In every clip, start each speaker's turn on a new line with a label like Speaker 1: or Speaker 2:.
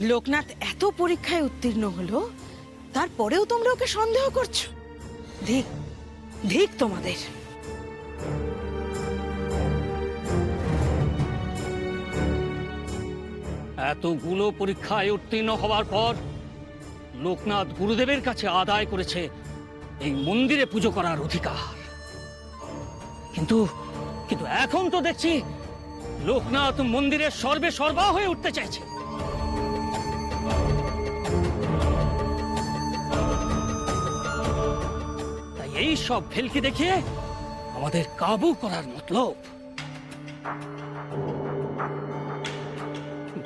Speaker 1: লোকনাথ এত পরীক্ষায় উত্তীর্ণ হলো, তারপরেও তোমরা ওকে সন্দেহ করছো? ধিক ধিক তোমাদের।
Speaker 2: এতগুলো পরীক্ষায় উত্তীর্ণ হওয়ার পর লোকনাথ গুরুদেবের কাছে আদায় করেছে এই মন্দিরে পুজো করার অধিকার। কিন্তু কিন্তু এখন তো দেখছি লোকনাথ মন্দিরের সর্বে সর্বা হয়ে উঠতে চাইছে। তাই এই সব ভেলকি দেখিয়ে আমাদের কাবু করার মতলব।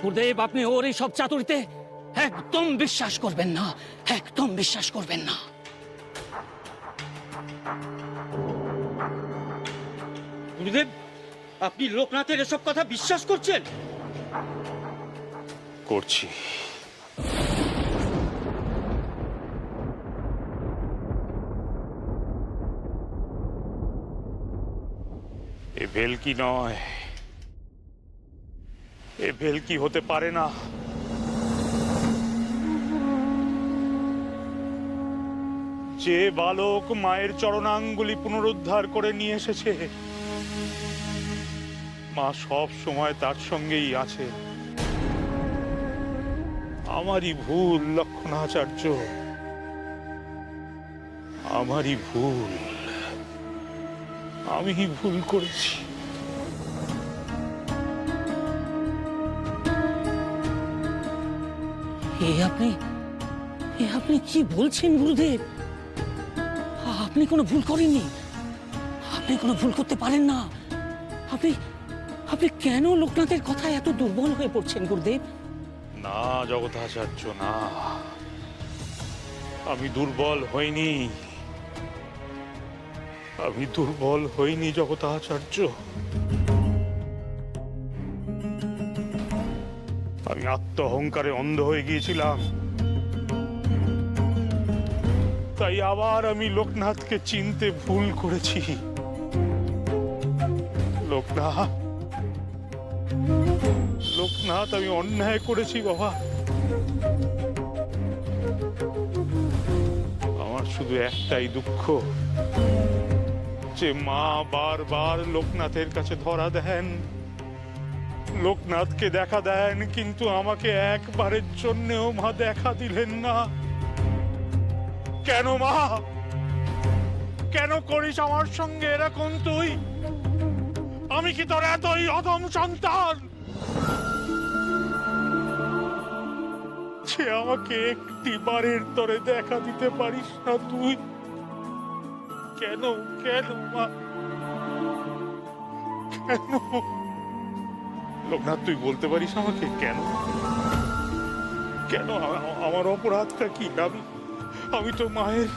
Speaker 2: গুরুদেব, আপনি ওর এই সব চাতুরিতে একদম বিশ্বাস করবেন না, একদম বিশ্বাস করবেন না।
Speaker 3: গুরুদেব, আপনি লোকনাথের এসব কথা বিশ্বাস করছেন?
Speaker 4: করছি। এ ভেলকি নয়, এ ভেলকি হতে পারে না। যে বালক মায়ের চরণাঙ্গুলি পুনরুদ্ধার করে নিয়ে এসেছে, মা সব সময় তার সঙ্গেই আছে। আমারই ভুল লক্ষণাচার্য, আমারই ভুল। আমি ভুল করেছি।
Speaker 2: আপনি কি বলছেন গুরুদেব? আপনি কোনো ভুল করেননি, আপনি কোনো ভুল করতে পারেন না। আপনি আপনি কেন লোকনাথের কথায় এত দুর্বল হয়ে পড়ছেন গুরুদেব?
Speaker 4: না জগতাচার্য, না, আমি দুর্বল হইনি, আমি দুর্বল হইনি জগতাচার্য। আমি আত্ম অহংকারে অন্ধ হয়ে গিয়েছিলাম। তাই আবার আমি লোকনাথকে চিনতে ভুল করেছি। লোকনাথ, লোকনাথ, আমি অন্যায় করেছি বাবা। আমার শুধু একটাই দুঃখ, যে মা বারবার লোকনাথের কাছে ধরা দেন, লোকনাথকে দেখা দেন, কিন্তু আমাকে একবারের জন্যেও মা দেখা দিলেন না। কেন মা, কেন করিস আমার সঙ্গে এরকম তুই? আমি কি তোর এতই অধম সন্তান যে আমাকে একটি বারের তরে দেখা দিতে পারিস না তুই? কেন, কেন মা, কেন? লোকনাথ, তুই বলতে পারিস আমাকে কেন? কেন? আমার অপরাধটা কি? আমি তো মায়ের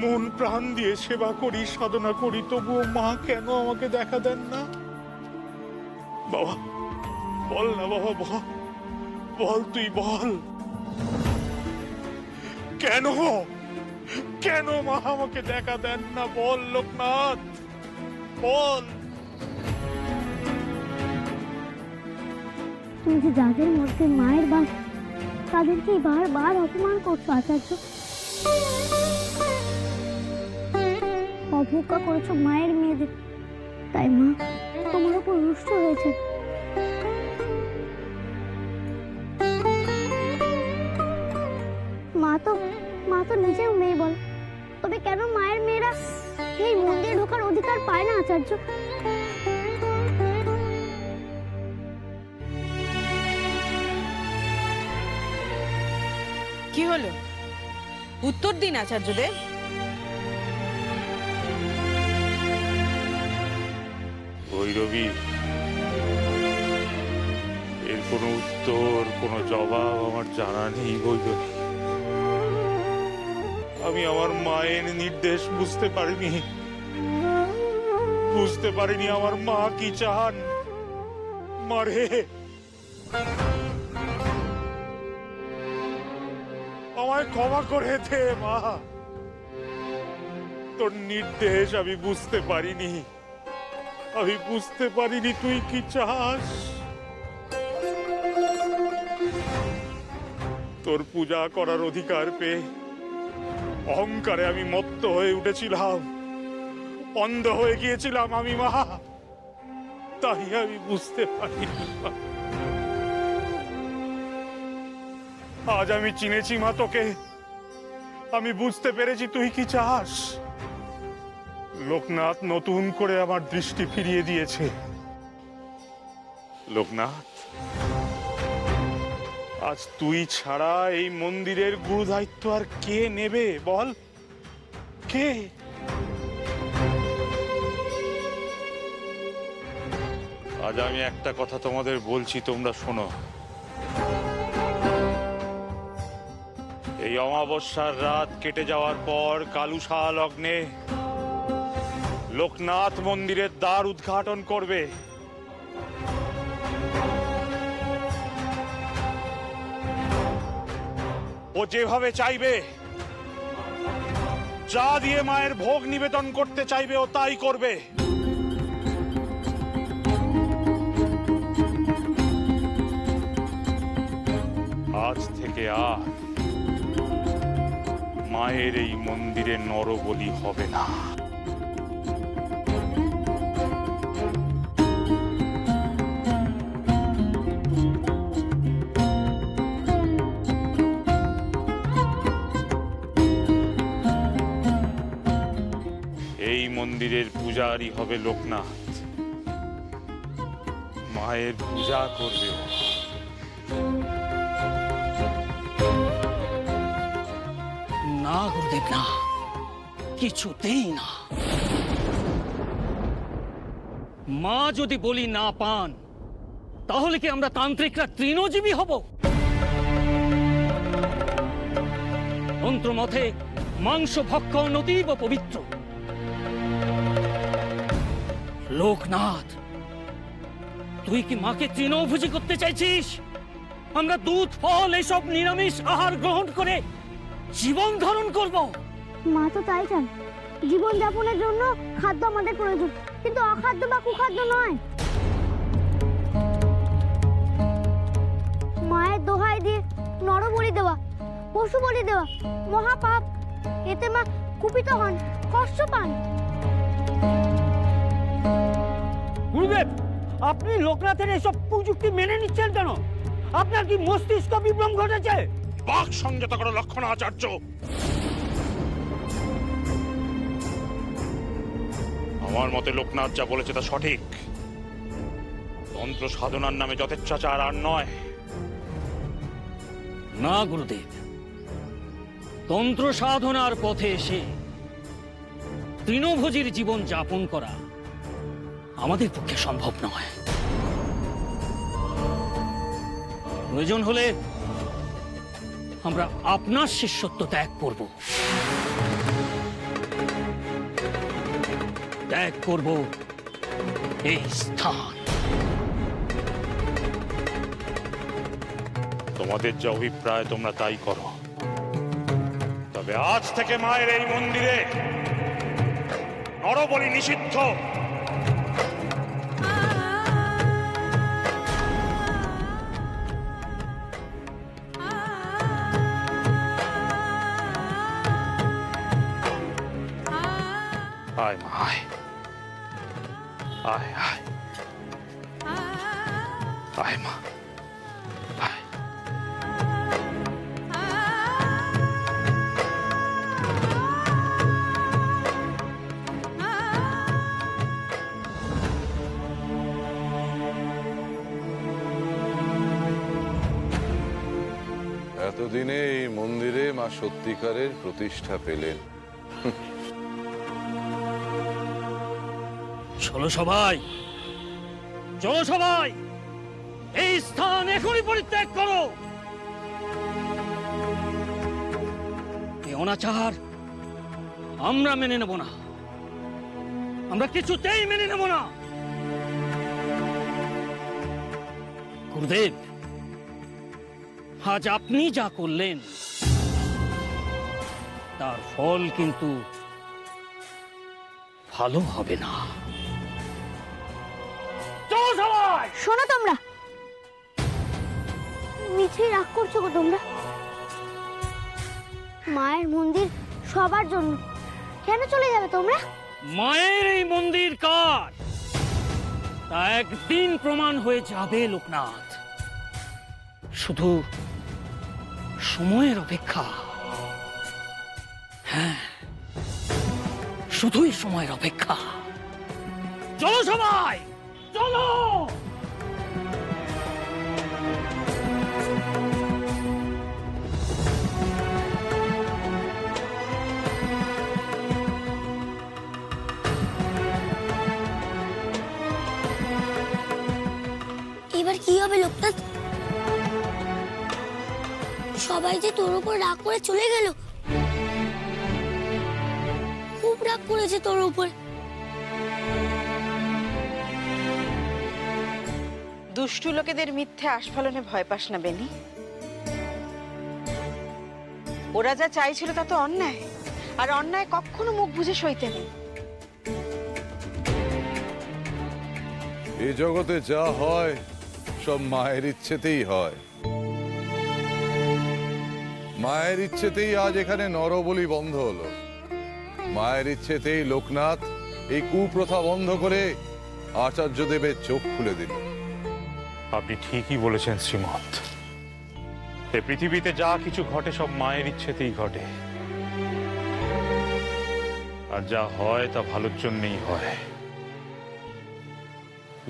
Speaker 4: মন প্রাণ দিয়ে সেবা করি, সাধনা করি, তবুও মা কেন আমাকে দেখা দেন না? বাবা বল না, বাবা বল, বল, তুই বল, কেন, কেন মা আমাকে দেখা দেন না? বল লোকনাথ, বল।
Speaker 5: তুমি যে যাদের মধ্যে মায়ের বাস, তাদেরকে বারবার অপমান করছো আচার্য। অবজ্ঞা করেছো মায়ের মেয়েদের, তাই মা তোমার উপর রুষ্ট হয়েছে। মা তো নিজেও মেয়ে বল, তবে কেন মায়ের মেয়েরা এই মন্দিরে ঢোকার অধিকার পায় না আচার্য?
Speaker 1: কি হলো, উত্তর দিন আচার্যদেব।
Speaker 4: ভৈরবী, এর কোনো উত্তর, কোনো জবাব আমার জানা নেই ভৈরবী। আমি আমার মায়ের নির্দেশ বুঝতে পারিনি, বুঝতে পারিনি আমার মা কি চান। মারে, আমায় ক্ষমা করে দে মা, তোর নির্দেশ আমি বুঝতে পারিনি, আমি বুঝতে পারিনি তুই কি চাস। তোর পূজা করার অধিকার পেয়ে অহংকারে আমি মত্ত হয়ে উঠেছিলাম, অন্ধ হয়ে গিয়েছিলাম আমি মা, তাই আমি বুঝতে পারিনি। আজ আমি চিনেছি মা তোকে, আমি বুঝতে পেরেছি তুই কি চাস। লোকনাথ নতুন করে আমার দৃষ্টি ফিরিয়ে দিয়েছে। লোকনাথ, আজ তুই ছাড়া এই মন্দিরের গুরু দায়িত্ব আর কে নেবে বল? কে? আজ আমি একটা কথা তোমাদের বলছি, তোমরা শোনো। এই অমাবস্যার রাত কেটে যাওয়ার পর কালুষা লগ্নে লোকনাথ মন্দিরের দ্বার উদ্ঘাটন করবে। ও যেভাবে চাইবে, যা দিয়ে মায়ের ভোগ নিবেদন করতে চাইবে ও তাই করবে। আজ থেকে আর মায়ের এই মন্দিরে নরবলি হবে না। এই মন্দিরের পূজারই হবে লোকনাথ, মায়ের পূজা করবে ও।
Speaker 2: না গুরুদেব, না, কিছুতেই না। মা যদি বলি না পান, তাহলে কি আমরা তান্ত্রিকরা তৃণজীবী হব? মন্ত্রমতে মাংস ভক্ষণ অতীব পবিত্র। লোকনাথ, তুই কি মাকে তৃণভোজী করতে চাইছিস? আমরা দুধ, ফল, এসব নিরামিষ আহার গ্রহণ করে জীবন ধারণ করব।
Speaker 5: মা তো তাই চান, জীবন যাপনের জন্য খাদ্য আমাদের প্রয়োজন, কিন্তু অখাদ্য বা কুখাদ্য নয়। মায়ের দোহাই দিয়ে নরবলি দেওয়া, পশু বলি দেওয়া মহাপাপ। এতে মা কুপিত হন, কষ্ট পান।
Speaker 3: গুরুদেব, আপনি লোকনাথের এসব কুযুক্তি মেনে নিচ্ছেন কেন? আপনার কি মস্তিষ্ক বিভ্রম ঘটেছে?
Speaker 4: বাক সংযত করো লক্ষণাচার্য। আমার মতে লোকনাথ যা বলেছে তা সঠিক। তন্ত্র সাধনার নামে যথেচ্ছাচার আর নয়।
Speaker 2: না গুরুদেব, তন্ত্র সাধনার পথে এসে তৃণভোজীর জীবন যাপন করা আমাদের পক্ষে সম্ভব নয়। প্রয়োজন হলে আমরা আপনার শিষ্যত্ব ত্যাগ করব, ত্যাগ করব এই স্থান।
Speaker 4: তোমাদের যে অভিপ্রায় তোমরা তাই করো, তবে আজ থেকে মায়ের এই মন্দিরে নরবলি নিষিদ্ধ। আয় মা, আয় আয় আয় আয় মা, আয়।
Speaker 6: এতদিনে এই মন্দিরে মা সত্যিকারের প্রতিষ্ঠা পেলেন।
Speaker 2: চলো সবাই, চলো সবাই, এই স্থান এখনই পরিত্যাগ করো। এই অনাচার আমরা মেনে নেব না, আমরা কিছুতেই মেনে নেব না। গুরুদেব, আজ আপনি যা করলেন তার ফল কিন্তু ভালো হবে না। চলো সবাই।
Speaker 5: শোনো তোমরা, মিছেই রাগ করছো গো তোমরা। মায়ের মন্দির সবার জন্য, কেন চলে যাবে তোমরা?
Speaker 2: মায়ের এই মন্দির কার তা একদিন প্রমাণ হয়ে যাবে লোকনাথ। শুধু সময়ের অপেক্ষা। হ্যাঁ, শুধুই সময়ের অপেক্ষা। চলো সবাই, চলো।
Speaker 5: এবার কি হবে লোকনাথ? সবাই যে তোর উপর রাগ করে চলে গেল, খুব রাগ করেছে তোর উপর।
Speaker 1: দুষ্টু লোকেদের মিথ্যে আস্ফালনে ভয় পাস না বেনি। ওরা যা চাইছিল তা তো অন্যায়, আর অন্যায় কখনো মুখ বুজে সইতে নেই।
Speaker 6: এই জগতে যা হয় সব মায়ের ইচ্ছেতেই হয়। মায়ের ইচ্ছেতেই আজ এখানে নরবলি বন্ধ হলো। মায়ের ইচ্ছেতেই লোকনাথ এই কুপ্রথা বন্ধ করে আচার্যদেবের চোখ খুলে দিল।
Speaker 4: আপনি ঠিকই বলেছেন শ্রীমৎ। এ পৃথিবীতে যা কিছু ঘটে সব মায়ের ইচ্ছেতেই ঘটে, আর যা হয় তা ভালোর জন্যই হয়।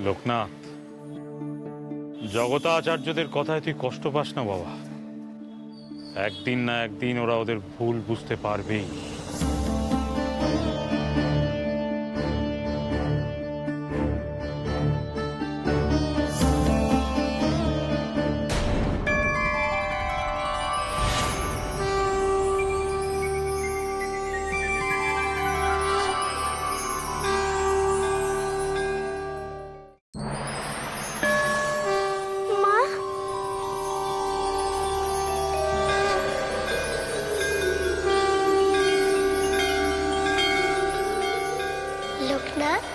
Speaker 4: লোকনাথ, জগতাচার্যদের কথায় তুই কষ্ট পাস না বাবা। একদিন না একদিন ওরা ওদের ভুল বুঝতে পারবেই।
Speaker 5: মা, লোকনাথ,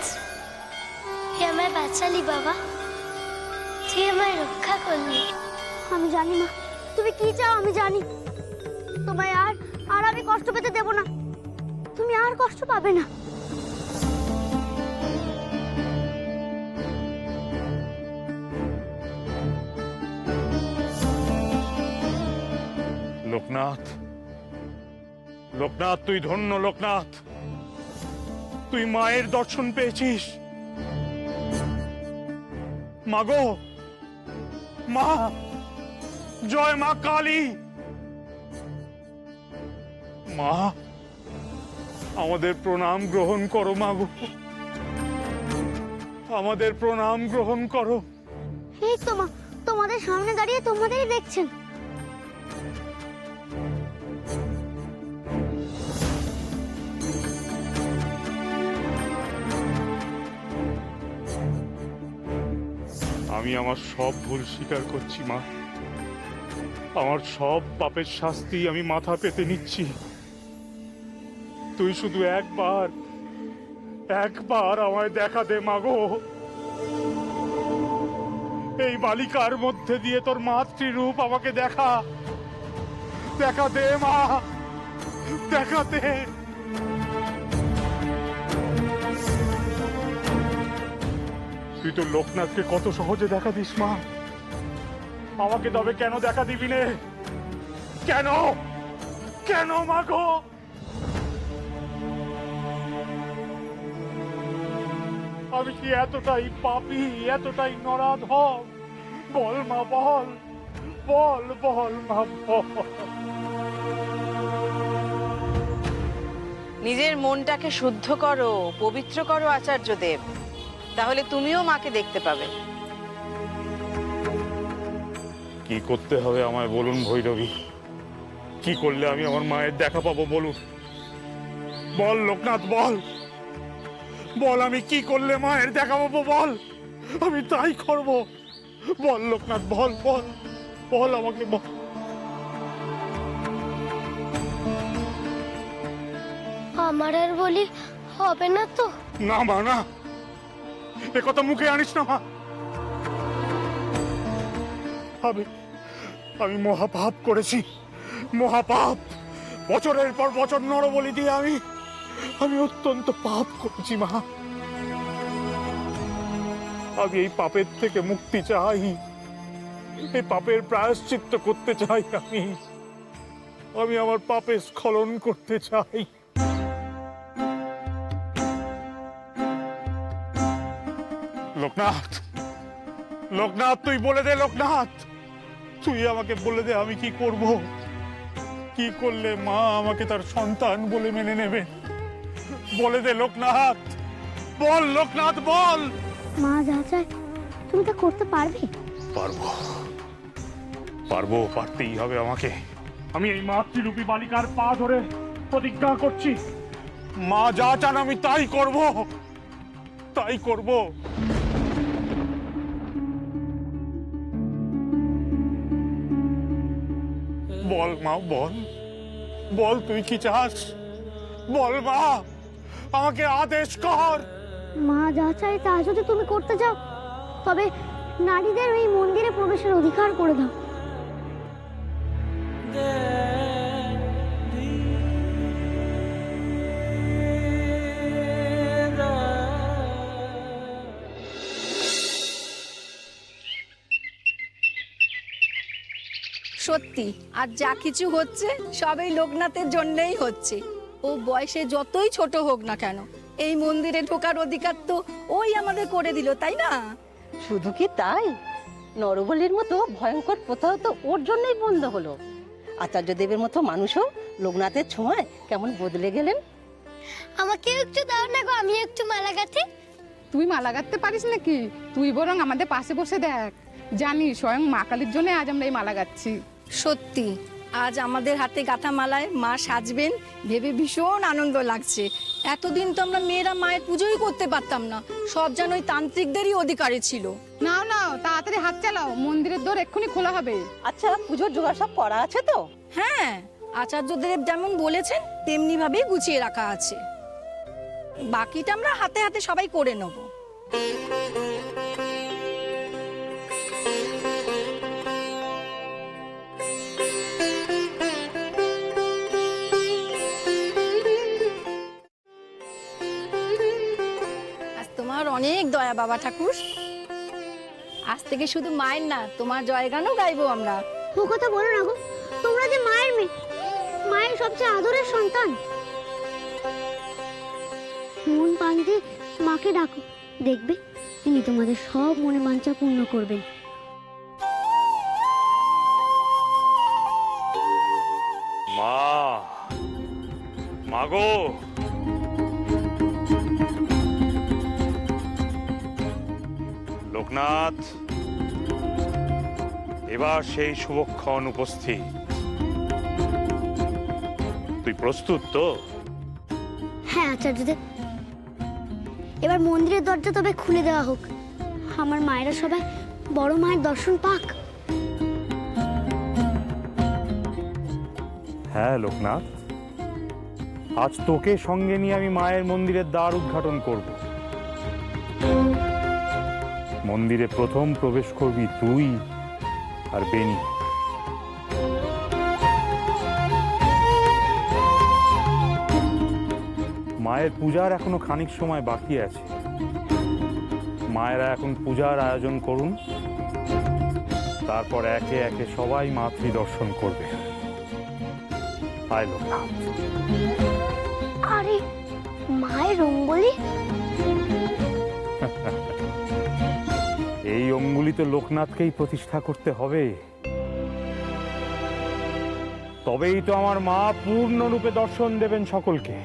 Speaker 5: তুই আমায় বাঁচালি বাবা, তুই আমায় রক্ষা করলি। আমি জানি মা, তুমি কি চাও আমি জানি। তোমায় আর আর আমি কষ্ট পেতে দেব না, তুমি আর কষ্ট পাবে না।
Speaker 4: লোকনাথ, লোকনাথ তুই ধন্য। লোকনাথ, তুই মায়ের দর্শন পেয়েছিস। মাগো, মা, জয় মা কালী। মা, আমাদের প্রণাম গ্রহণ করো মাগো, আমাদের প্রণাম গ্রহণ করো।
Speaker 5: এই তো মা, তোমাদের সামনে দাঁড়িয়ে তোমাদেরই দেখছেন।
Speaker 4: আমি আমার সব ভুল স্বীকার করছি মা। আমার সব পাপের শাস্তি আমি মাথা পেতে নিচ্ছি। তুই শুধু একবার একবার আমায় দেখা দে মাগো। এই বালিকার মধ্যে দিয়ে তোর মাতৃরূপ আমাকে দেখা দেখা দে মা, দেখা দে। তুই তো লোকনাথকে কত সহজে দেখা দিস মা, আমাকে তবে কেন দেখা দিবি নে? কেন কেন মাগো? আমি কি এতটাই পাপী, এতটাই নরাধম? বল মা, বল বল বল মা, বল।
Speaker 1: নিজের মনটাকে শুদ্ধ করো, পবিত্র করো আচার্যদেব, তাহলে তুমিও মাকে দেখতে পাবে।
Speaker 4: কি করতে হবে আমায় বলুন ভৈরবী? কি করলে আমি আমার মায়ের দেখা পাবো বলুন? বল লোকনাথ, বল বল, আমি কি করলে মায়ের দেখা পাবো বল, আমি তাই করব। বল লোকনাথ, বল বল বল, আমাকে বল।
Speaker 5: আমার আর বলি হবে না তো?
Speaker 4: না মা, না, এ কথা মুখে আনিস না মা। আমি মহাপাপ করেছি, মহাপাপ। বছরের পর বছর নরবলি দিয়ে আমি অত্যন্ত পাপ করেছি মা। আমি এই পাপের থেকে মুক্তি চাই, এই পাপের প্রায়শ্চিত্ত করতে চাই। আমি আমার পাপের স্খলন করতে চাই। লোকনাথ, লোকনাথ তুই বলে দে, লোকনাথ তুই আমাকে বলে দে আমি কি করব, কি করলে মা আমাকে তার সন্তান বলে মেনে নেবে। বলে দে লোকনাথ, বল লোকনাথ বল।
Speaker 5: মা যা চায় তুমি তা করতে পারবে?
Speaker 4: পারবো, পারবো, পারতেই হবে আমাকে। আমি এই মাতৃরূপী বালিকার পা ধরে প্রতিজ্ঞা করছি, মা যা চান আমি তাই করব, তাই করব। বল মা বল, বল তুই কি চাস, বল মা, আমাকে আদেশ কর।
Speaker 5: মা যা চায় তা যদি তুমি করতে চাও তবে নারীদের এই মন্দিরে প্রবেশের অধিকার করে দাও।
Speaker 7: সত্যি আর যা কিছু হচ্ছে সবই লোকনাথের জন্যই হচ্ছে। ও বয়সে যতই ছোট হোক না কেন, এই মন্দিরে ঢোকার অধিকার তো ওই আমাদের করে দিল, তাই না?
Speaker 8: শুধু কি তাই, নরবলির মতো ভয়ঙ্কর প্রথাও তো ওর জন্যই বন্ধ হলো। আচার্য দেবের মতো মানুষও লোকনাথের ছোঁয়ায় কেমন বদলে গেলেন।
Speaker 5: আমাকে একটু দাও না গো, আমি একটু মালা গাঁথি।
Speaker 9: তুই মালা গাঁথতে পারিস নাকি? তুই বরং আমাদের পাশে বসে দেখ, জানি স্বয়ং মা কালীর জন্য আজ আমরা এই মালা গাচ্ছি।
Speaker 7: সত্যি আজ আমাদের হাতে গাঁথা মালায় মা সাজবেন ভেবে ভীষণ আনন্দ লাগছে। এতদিন তো আমরা মেয়েরা মায়ের পুজোই করতে পারতাম না, সব যেন ওই তান্ত্রিকদেরই অধিকারে ছিল।
Speaker 9: নাও নাও তাড়াতাড়ি হাত চালাও, মন্দিরের দোর এক্ষুনি খোলা হবে।
Speaker 8: আচ্ছা, পুজোর জোগাড় সব করা আছে তো?
Speaker 7: হ্যাঁ, আচার্যদেব যেমন বলেছেন তেমনি ভাবেই গুছিয়ে রাখা আছে। বাকিটা আমরা হাতে হাতে সবাই করে নেব। আজ তোমার অনেক দয়া বাবা ঠাকুর। আজ থেকে শুধু মায়ের না, তোমার জয়গানও গাইবো আমরা।
Speaker 5: ও কথা বলো না গো, তোমরা যে মায়ের মেয়ে, মায়ের সবচেয়ে আদরের সন্তান। মন প্রাণ দিয়ে মাকে ডাকো, দেখবে তিনি তোমাদের সব মনে বাঞ্ছা পূর্ণ করবেন।
Speaker 4: মা, মাগো, লোকনাথ এবার সেই শুভক্ষণ উপস্থিত। তুই প্রস্তুত তো?
Speaker 5: হ্যাঁ আচার্যদেব, এবার মন্দিরের দরজা তবে খুলে দেওয়া হোক, আমার মায়েরা সবাই বড় মায়ের দর্শন পাক।
Speaker 4: হ্যাঁ লোকনাথ, আজ তোকে সঙ্গে নিয়ে আমি মায়ের মন্দিরের দ্বার উদ্ঘাটন করব। মন্দিরে প্রথম প্রবেশ করবি তুই আর বেনি। মায়ের পূজার এখনো খানিক সময় বাকি আছে। মায়েরা এখন পূজার আয়োজন করুন, তারপর একে একে সবাই মাতৃ দর্শন করবে। আয় লোকনাথ।
Speaker 5: আরে মায়ের অঙ্গুলি,
Speaker 4: এই অঙ্গুলিতে লোকনাথকেই প্রতিষ্ঠা করতে হবে, তবেই তো আমার মা পূর্ণরূপে দর্শন দেবেন সকলকে।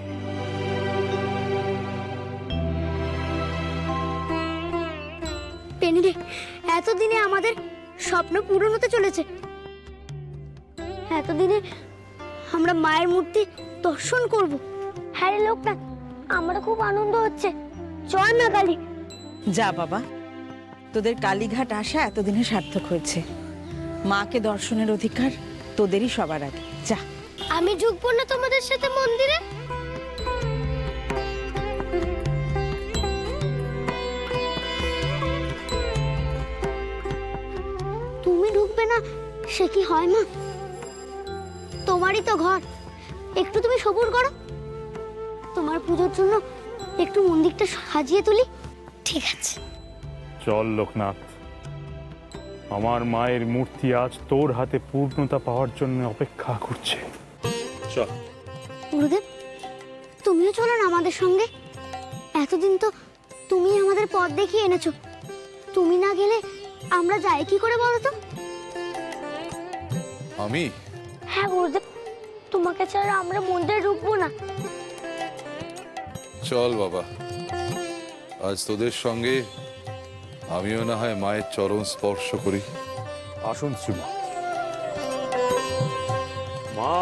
Speaker 5: পেনি রে, এতদিনে আমাদের স্বপ্ন পূরণ হতে চলেছে। এতদিনে আমরা মায়ের মূর্তি দর্শন করব। হ্যাঁ রে লোকনাথ, আমার খুব আনন্দ হচ্ছে। জয় মা কালী।
Speaker 1: যা বাবা, তোদের কালীঘাট আসা এতদিনে সার্থক হয়েছে। মাকে দর্শনের অধিকার তোদেরই সবার আগে। যা।
Speaker 5: আমি ঢুকবো না তোমাদের সাথে মন্দিরে? তুমি ঢুকবে না সে কি হয় মা? তোমারই তো ঘর, একটু তুমি সবুর করো। তোমার পুজোর জন্য একটু মন্দিরটা সাজিয়ে তুলি। ঠিক আছে।
Speaker 4: চল লোকনাথ, আমার মায়ের মূর্তি আজ তোর হাতে পূর্ণতা পাওয়ার জন্য অপেক্ষা করছে। চল।
Speaker 5: গুরুদেব, তুমিও চলো না আমাদের সঙ্গে। এতদিন তো তুমি আমাদের পথ দেখিয়ে এনেছো, তুমি না গেলে আমরা যাই কি করে বলো তো?
Speaker 6: আমি?
Speaker 5: হ্যাঁ গুরুদেব, তোমাকে ছাড়া আমরা মন্দিরে ঢুকবো না।
Speaker 6: চল বাবা, আজ তোদের সঙ্গে আমিও না হয় মায়ের চরণ স্পর্শ করি।
Speaker 4: আসুন শ্রীমা। মা,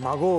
Speaker 4: মাগো,